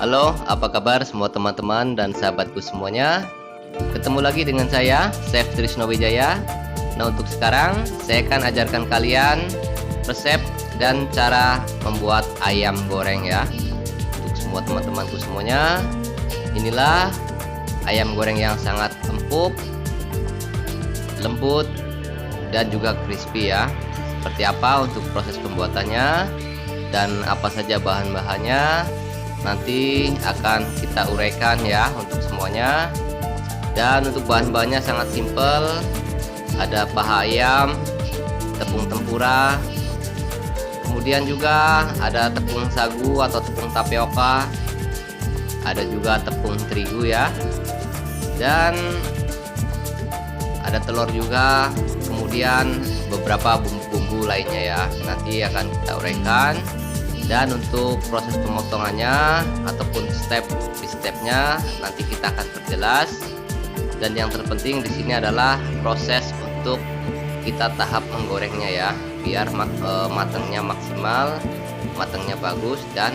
Halo, apa kabar semua teman-teman dan sahabatku semuanya? Ketemu lagi dengan saya, Chef Trisno Wijaya. Nah, untuk sekarang saya akan ajarkan kalian resep dan cara membuat ayam goreng ya. Untuk semua teman-temanku semuanya, inilah ayam goreng yang sangat empuk, lembut, dan juga crispy ya. Seperti apa untuk proses pembuatannya dan apa saja bahan-bahannya nanti akan kita uraikan ya untuk semuanya. Dan untuk bahan-bahannya sangat simpel, ada paha ayam, tepung tempura, kemudian juga ada tepung sagu atau tepung tapioka, ada juga tepung terigu ya, dan ada telur juga, kemudian beberapa bumbu-bumbu lainnya ya, nanti akan kita uraikan. Dan untuk proses pemotongannya ataupun step by stepnya nanti kita akan perjelas. Dan yang terpenting di sini adalah proses untuk kita tahap menggorengnya ya, biar matangnya maksimal, matangnya bagus dan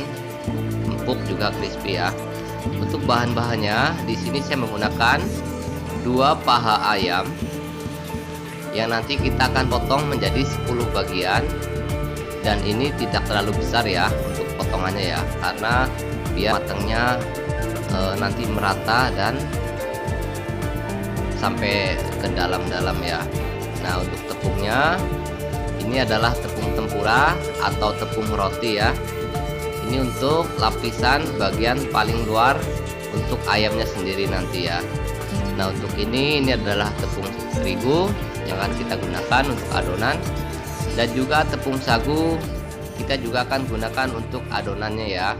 empuk juga crispy ya. Untuk bahan-bahannya di sini saya menggunakan 2 paha ayam yang nanti kita akan potong menjadi 10 bagian. Dan ini tidak terlalu besar ya untuk potongannya ya, karena biar matangnya nanti merata dan sampai ke dalam-dalam ya. Nah, untuk tepungnya ini adalah tepung tempura atau tepung roti ya. Ini untuk lapisan bagian paling luar untuk ayamnya sendiri nanti ya. Nah, untuk ini adalah tepung terigu yang akan kita gunakan untuk adonan. Dan juga tepung sagu kita juga akan gunakan untuk adonannya ya.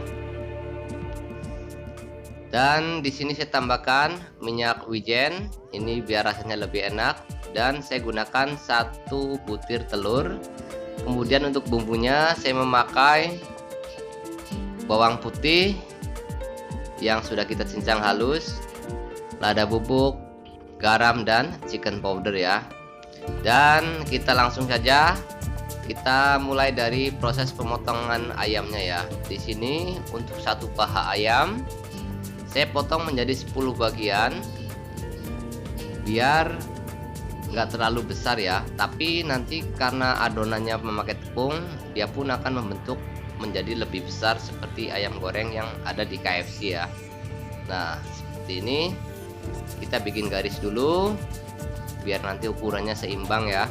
Dan di sini saya tambahkan minyak wijen, ini biar rasanya lebih enak. Dan saya gunakan 1 butir telur. Kemudian untuk bumbunya saya memakai bawang putih yang sudah kita cincang halus, lada bubuk, garam dan chicken powder ya. Dan kita langsung saja kita mulai dari proses pemotongan ayamnya ya. Di sini untuk 1 paha ayam saya potong menjadi 10 bagian biar nggak terlalu besar ya, tapi nanti karena adonannya memakai tepung, dia pun akan membentuk menjadi lebih besar seperti ayam goreng yang ada di KFC ya. Nah, seperti ini kita bikin garis dulu biar nanti ukurannya seimbang ya.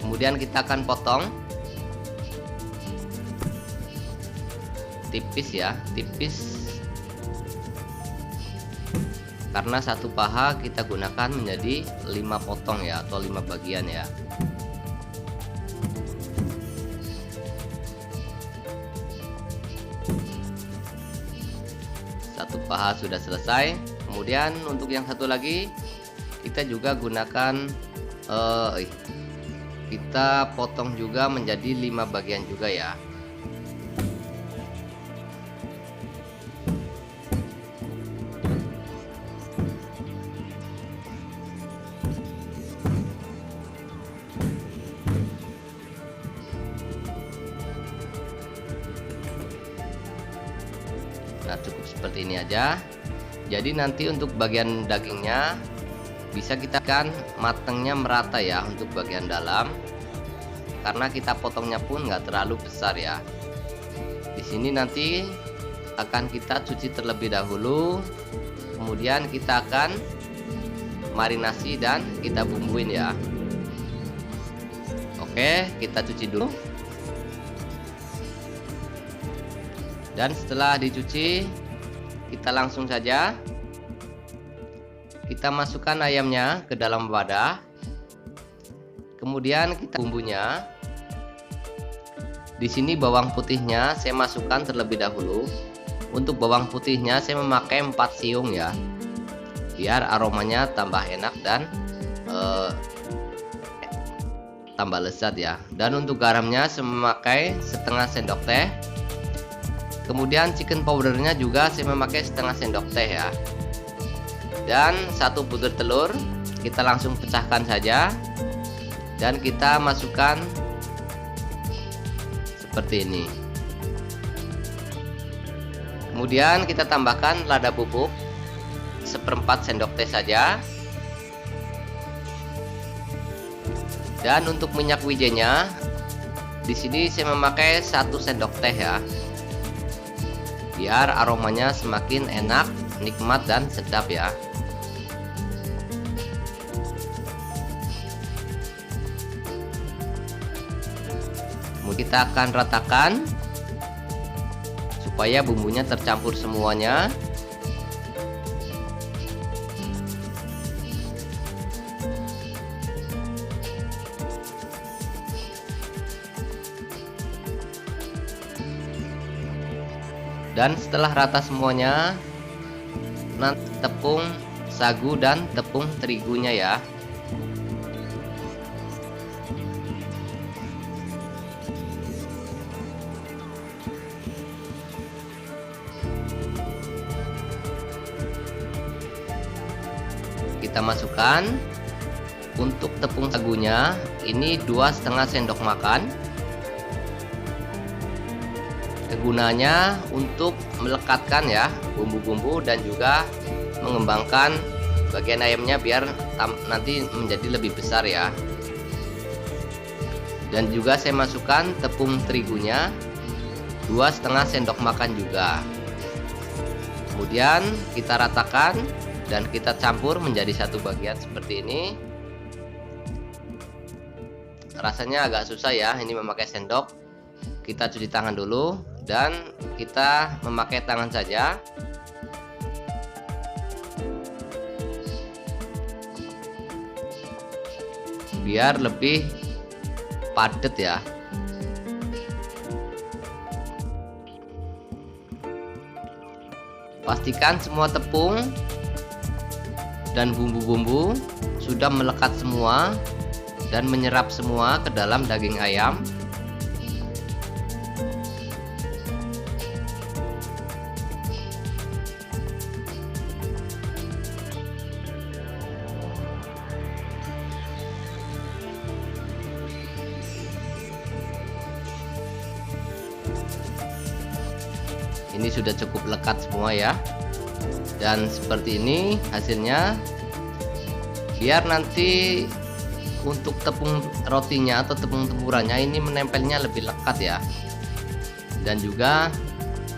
Kemudian kita akan potong tipis ya, tipis, karena 1 paha kita gunakan menjadi 5 potong ya, atau 5 bagian ya. Satu paha sudah selesai. Kemudian untuk yang satu lagi kita juga gunakan kita potong juga menjadi 5 bagian juga ya. Nah, cukup seperti ini aja. Jadi nanti untuk bagian dagingnya bisa kita kan matangnya merata ya untuk bagian dalam, karena kita potongnya pun nggak terlalu besar ya. Di sini nanti akan kita cuci terlebih dahulu, kemudian kita akan marinasi dan kita bumbuin ya. Oke, kita cuci dulu. Dan setelah dicuci, kita langsung saja kita masukkan ayamnya ke dalam wadah. Kemudian kita bumbunya. Di sini bawang putihnya saya masukkan terlebih dahulu. Untuk bawang putihnya saya memakai 4 siung ya, biar aromanya tambah enak dan tambah lezat ya. Dan untuk garamnya saya memakai setengah sendok teh. Kemudian chicken powdernya juga saya memakai setengah sendok teh ya. Dan 1 butir telur kita langsung pecahkan saja dan kita masukkan seperti ini. Kemudian kita tambahkan lada bubuk 1/4 sendok teh saja. Dan untuk minyak wijennya, di sini saya memakai 1 sendok teh ya, biar aromanya semakin enak, nikmat dan sedap ya. Kemudian kita akan ratakan supaya bumbunya tercampur semuanya. Dan setelah rata semuanya, nanti tepung sagu dan tepung terigunya ya. Kita masukkan. Untuk tepung sagunya ini 2,5 sendok makan. Kegunaannya untuk melekatkan ya bumbu-bumbu dan juga mengembangkan bagian ayamnya biar nanti menjadi lebih besar ya. Dan juga saya masukkan tepung terigunya 2,5 sendok makan juga. Kemudian kita ratakan dan kita campur menjadi satu bagian seperti ini. Rasanya agak susah ya ini memakai sendok. Kita cuci tangan dulu dan kita memakai tangan saja. Biar lebih padat ya. Pastikan semua tepung dan bumbu-bumbu sudah melekat semua dan menyerap semua ke dalam daging ayam. Ini sudah cukup lekat semua ya. Dan seperti ini hasilnya. Biar nanti untuk tepung rotinya atau tepung tempurannya ini menempelnya lebih lekat ya. Dan juga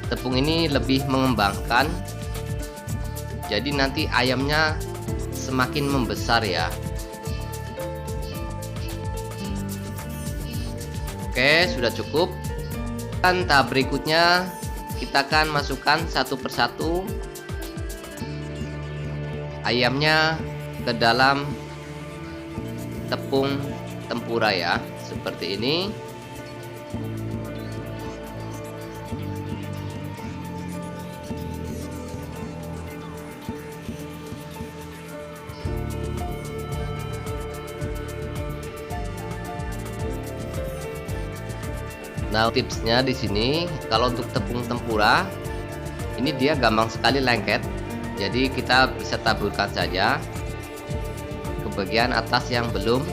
tepung ini lebih mengembangkan. Jadi nanti ayamnya semakin membesar ya. Oke, sudah cukup. Dan tahap berikutnya kita akan masukkan satu persatu ayamnya ke dalam tepung tempura ya, seperti ini. Nah, tipsnya di sini kalau untuk tepung tempura ini dia gampang sekali lengket. Jadi kita bisa taburkan saja ke bagian atas yang belum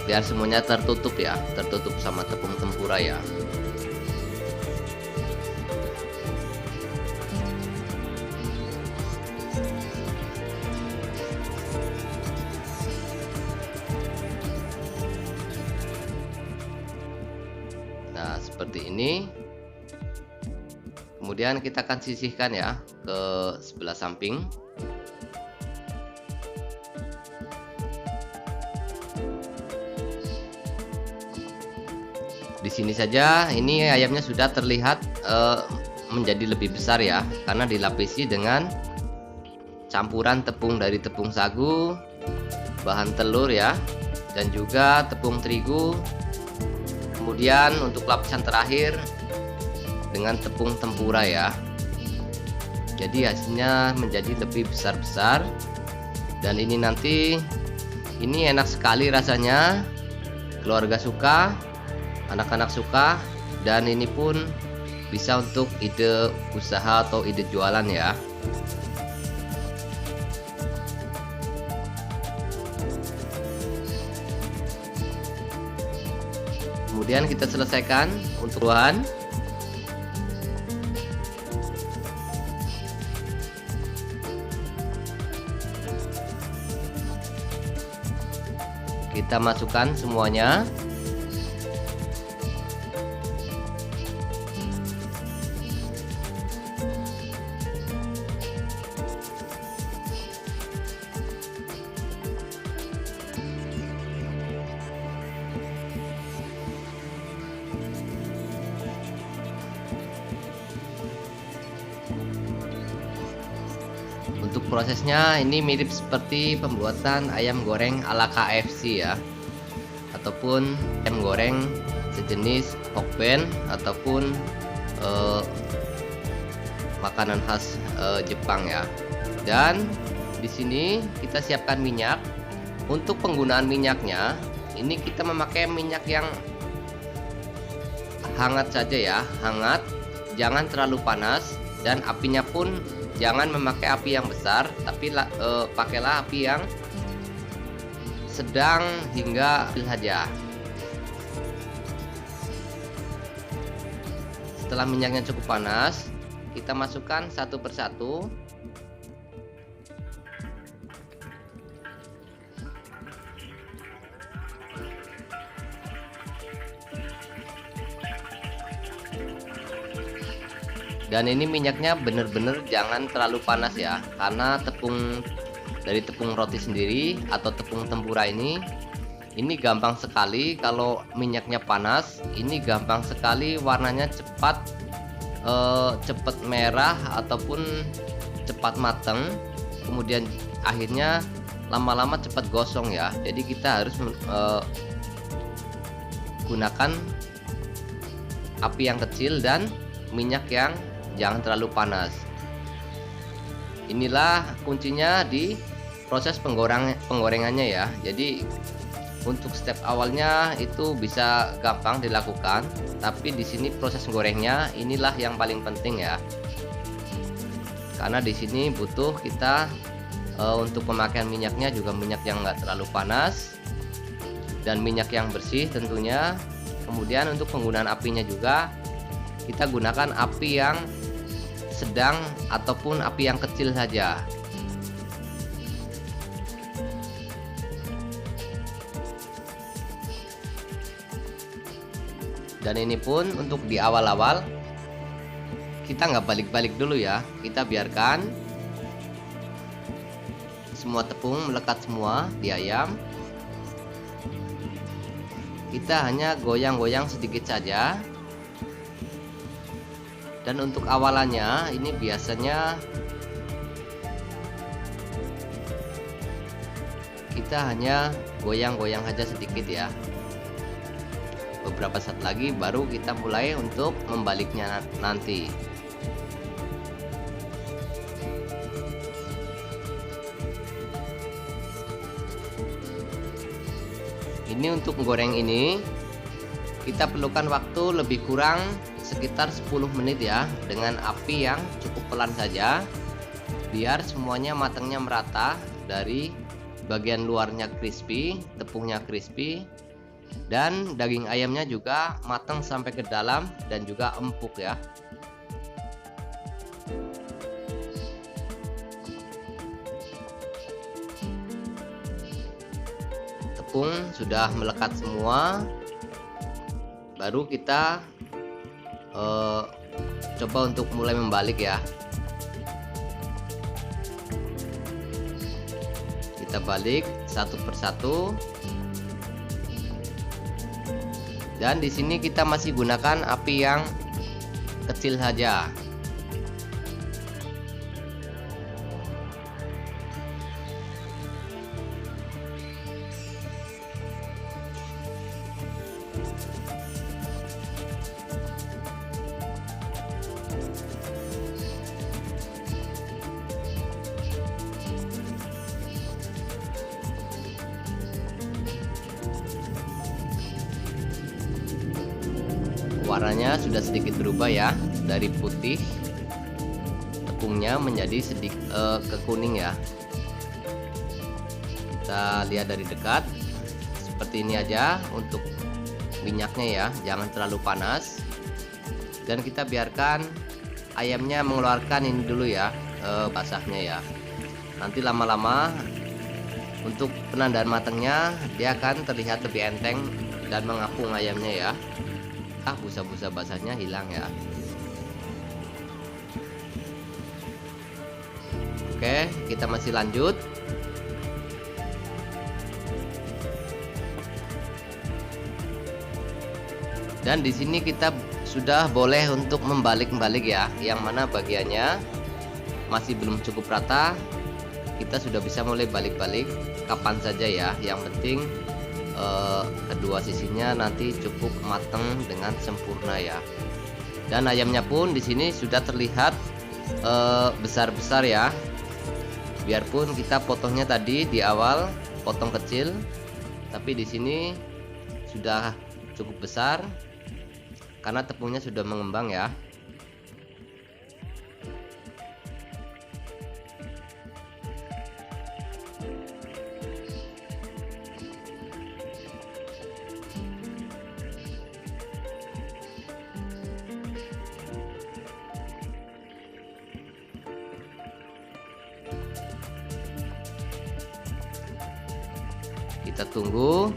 biar semuanya tertutup ya, tertutup sama tepung tempura ya. Nah, seperti ini. Kemudian kita akan sisihkan ya ke sebelah samping. Di sini saja ini ayamnya sudah terlihat menjadi lebih besar ya, karena dilapisi dengan campuran tepung dari tepung sagu, bahan telur ya, dan juga tepung terigu. Kemudian untuk lapisan terakhir dengan tepung tempura ya. Jadi hasilnya menjadi lebih besar-besar. Dan ini nanti ini enak sekali rasanya. Keluarga suka, anak-anak suka, dan ini pun bisa untuk ide usaha atau ide jualan ya. Kemudian kita selesaikan untuk bahan. kita masukkan semuanya. Untuk prosesnya ini mirip seperti pembuatan ayam goreng ala KFC ya, ataupun ayam goreng sejenis Hokben, ataupun makanan khas Jepang ya. Dan di sini kita siapkan minyak. Untuk penggunaan minyaknya, ini kita memakai minyak yang hangat saja ya, hangat, jangan terlalu panas, dan apinya pun jangan memakai api yang besar, tapi pakailah api yang sedang hingga kecil saja. Setelah minyaknya cukup panas, kita masukkan satu persatu. Dan ini minyaknya bener-bener jangan terlalu panas ya, karena dari tepung roti sendiri atau tepung tempura ini gampang sekali kalau minyaknya panas. Ini gampang sekali warnanya cepat merah ataupun cepat mateng, kemudian akhirnya lama-lama cepat gosong ya. Jadi kita harus gunakan api yang kecil dan minyak yang jangan terlalu panas. Inilah kuncinya di proses penggorengannya ya. Jadi untuk step awalnya itu bisa gampang dilakukan, tapi di sini proses gorengnya inilah yang paling penting ya. Karena di sini butuh kita untuk pemakaian minyaknya juga minyak yang enggak terlalu panas dan minyak yang bersih tentunya. Kemudian untuk penggunaan apinya juga kita gunakan api yang sedang ataupun api yang kecil saja. Dan ini pun untuk di awal-awal kita nggak balik-balik dulu ya, kita biarkan semua tepung melekat semua di ayam. Kita hanya goyang-goyang sedikit saja. Dan untuk awalannya ini biasanya kita hanya goyang-goyang saja sedikit ya. Beberapa saat lagi baru kita mulai untuk membaliknya nanti. Ini untuk goreng ini kita perlukan waktu lebih kurang sekitar 10 menit ya, dengan api yang cukup pelan saja biar semuanya matangnya merata, dari bagian luarnya crispy, tepungnya crispy, dan daging ayamnya juga matang sampai ke dalam dan juga empuk ya. Tepung sudah melekat semua, baru kita coba untuk mulai membalik ya. Kita balik satu persatu. Dan di sini kita masih gunakan api yang kecil saja. Warnanya sudah sedikit berubah ya, dari putih tepungnya menjadi sedikit ke kuning ya. Kita lihat dari dekat seperti ini aja untuk minyaknya ya, jangan terlalu panas. Dan kita biarkan ayamnya mengeluarkan ini dulu ya, basahnya ya. Nanti lama-lama Untuk penandaan matangnya, dia akan terlihat lebih enteng dan mengapung ayamnya ya. Busa-busa basahnya hilang ya. Oke, kita masih lanjut. Dan di sini kita sudah boleh untuk membalik-balik ya. Yang mana bagiannya masih belum cukup rata, kita sudah bisa mulai balik-balik kapan saja ya. Yang penting kedua sisinya nanti cukup matang dengan sempurna ya. Dan ayamnya pun di sini sudah terlihat besar-besar ya. Biarpun kita potongnya tadi di awal potong kecil, tapi di sini sudah cukup besar karena tepungnya sudah mengembang ya. Kita tunggu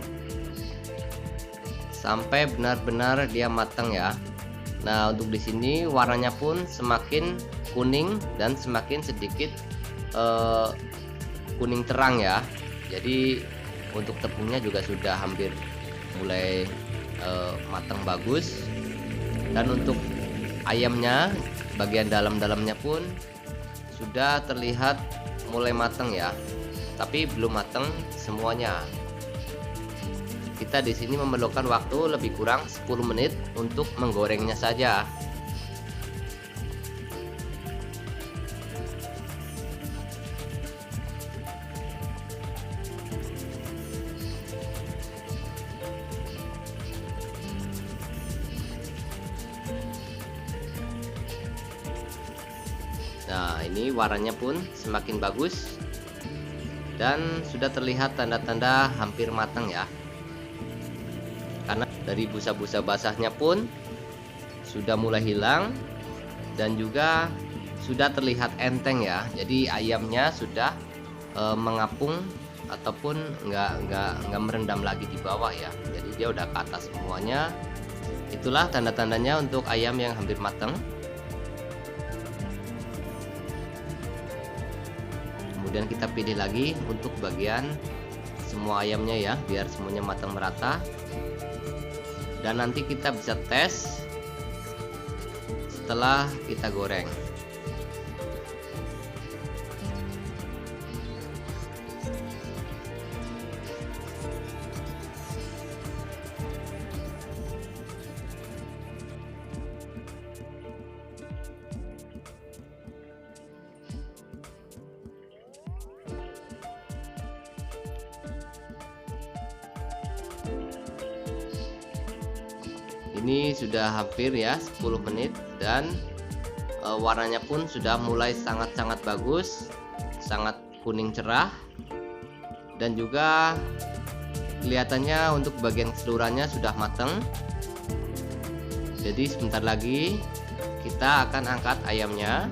sampai benar-benar dia matang ya. Nah, untuk di sini warnanya pun semakin kuning dan semakin sedikit kuning terang ya. Jadi untuk tepungnya juga sudah hampir mulai matang bagus. Dan untuk ayamnya bagian dalam-dalamnya pun sudah terlihat mulai matang ya. Tapi belum matang semuanya. Kita di sini memerlukan waktu lebih kurang 10 menit untuk menggorengnya saja. Nah, ini warnanya pun semakin bagus dan sudah terlihat tanda-tanda hampir matang ya. Karena dari busa-busa basahnya pun sudah mulai hilang dan juga sudah terlihat enteng ya. Jadi ayamnya sudah mengapung ataupun nggak merendam lagi di bawah ya. Jadi dia udah ke atas semuanya. Itulah tanda-tandanya untuk ayam yang hampir matang. Kemudian kita pilih lagi untuk bagian semua ayamnya ya, biar semuanya matang merata. Dan nanti kita bisa tes setelah kita goreng. Ini sudah hampir ya 10 menit dan warnanya pun sudah mulai sangat-sangat bagus, sangat kuning cerah, dan juga kelihatannya untuk bagian keseluruhannya sudah matang. Jadi sebentar lagi kita akan angkat ayamnya.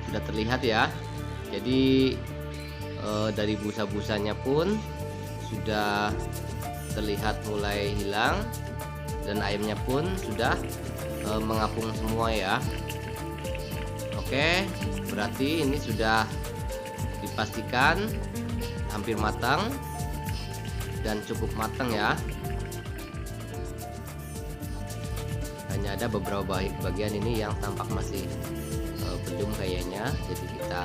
Sudah terlihat ya. Jadi dari busa-busanya pun sudah terlihat mulai hilang dan ayamnya pun sudah mengapung semua ya. Oke, berarti ini sudah dipastikan hampir matang dan cukup matang ya. Hanya ada beberapa bagian ini yang tampak masih belum kayaknya, jadi kita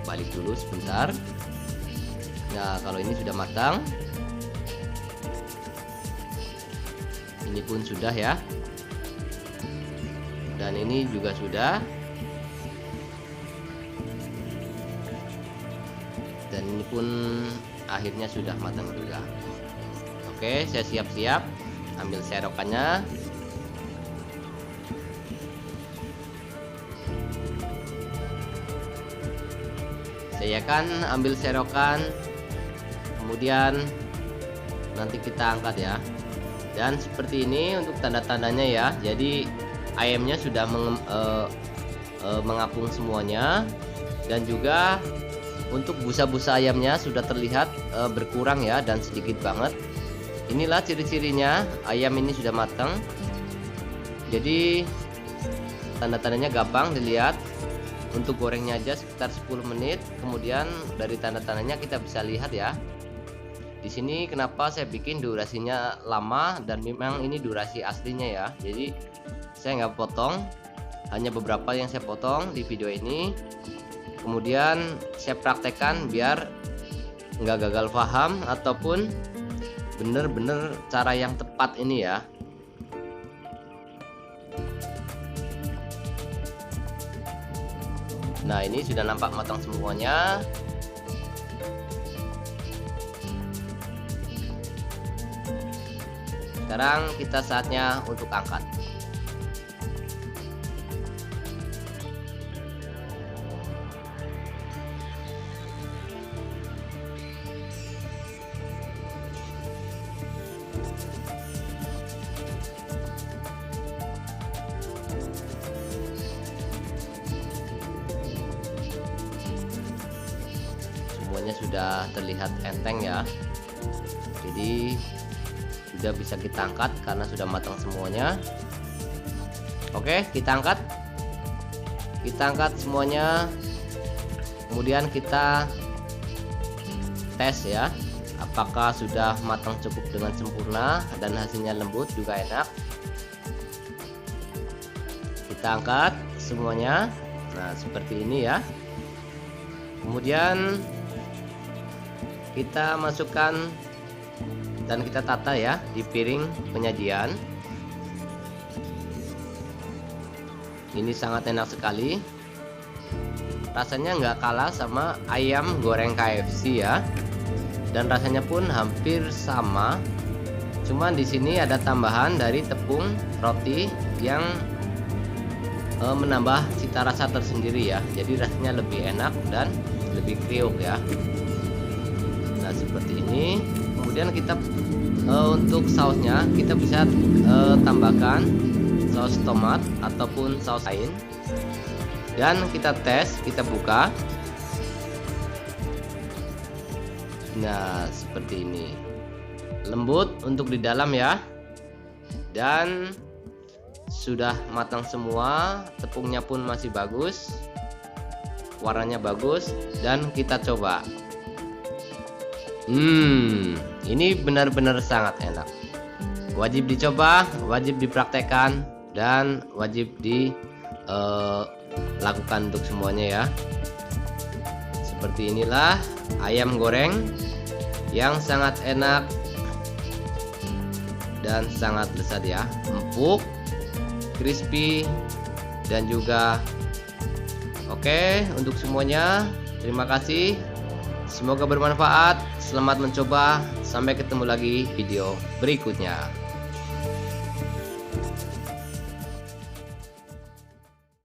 balik dulu sebentar. Nah, kalau ini sudah matang, ini pun sudah ya, dan ini juga sudah, dan ini pun akhirnya sudah matang juga. Oke, saya siap-siap ambil serokannya. Saya akan ambil serokan, kemudian nanti kita angkat ya. Dan seperti ini untuk tanda-tandanya ya. Jadi ayamnya sudah mengapung semuanya, dan juga untuk busa-busa ayamnya sudah terlihat berkurang ya, dan sedikit banget. Inilah ciri-cirinya ayam ini sudah matang. Jadi tanda-tandanya gampang dilihat. Untuk gorengnya aja sekitar 10 menit. Kemudian dari tanda-tandanya kita bisa lihat ya. Di sini kenapa saya bikin durasinya lama, dan memang ini durasi aslinya ya. Jadi saya nggak potong, hanya beberapa yang saya potong di video ini. Kemudian saya praktekkan biar nggak gagal paham ataupun bener-bener cara yang tepat ini ya. Nah, ini sudah nampak matang semuanya. Sekarang kita saatnya untuk angkat. Semuanya sudah terlihat enteng ya. Jadi sudah bisa kita angkat karena sudah matang semuanya. Oke, kita angkat. Kita angkat semuanya. Kemudian kita tes ya, apakah sudah matang cukup dengan sempurna dan hasilnya lembut juga enak. Kita angkat semuanya. Nah, seperti ini ya. Kemudian kita masukkan dan kita tata ya di piring penyajian. Ini sangat enak sekali. Rasanya nggak kalah sama ayam goreng KFC ya. Dan rasanya pun hampir sama. Cuman di sini ada tambahan dari tepung roti yang menambah cita rasa tersendiri ya. Jadi rasanya lebih enak dan lebih kriuk ya. Nah, seperti ini. Kemudian kita untuk sausnya kita bisa tambahkan saus tomat ataupun saus lain. Dan kita tes, kita buka. Nah, seperti ini. Lembut untuk di dalam ya. Dan sudah matang semua, tepungnya pun masih bagus. Warnanya bagus, dan kita coba. Ini benar-benar sangat enak. Wajib dicoba, wajib dipraktekkan, dan wajib dilakukan untuk semuanya ya. Seperti inilah ayam goreng yang sangat enak dan sangat lezat ya. Empuk, crispy, dan juga oke untuk semuanya. Terima kasih. Semoga bermanfaat. Selamat mencoba. Sampai ketemu lagi video berikutnya.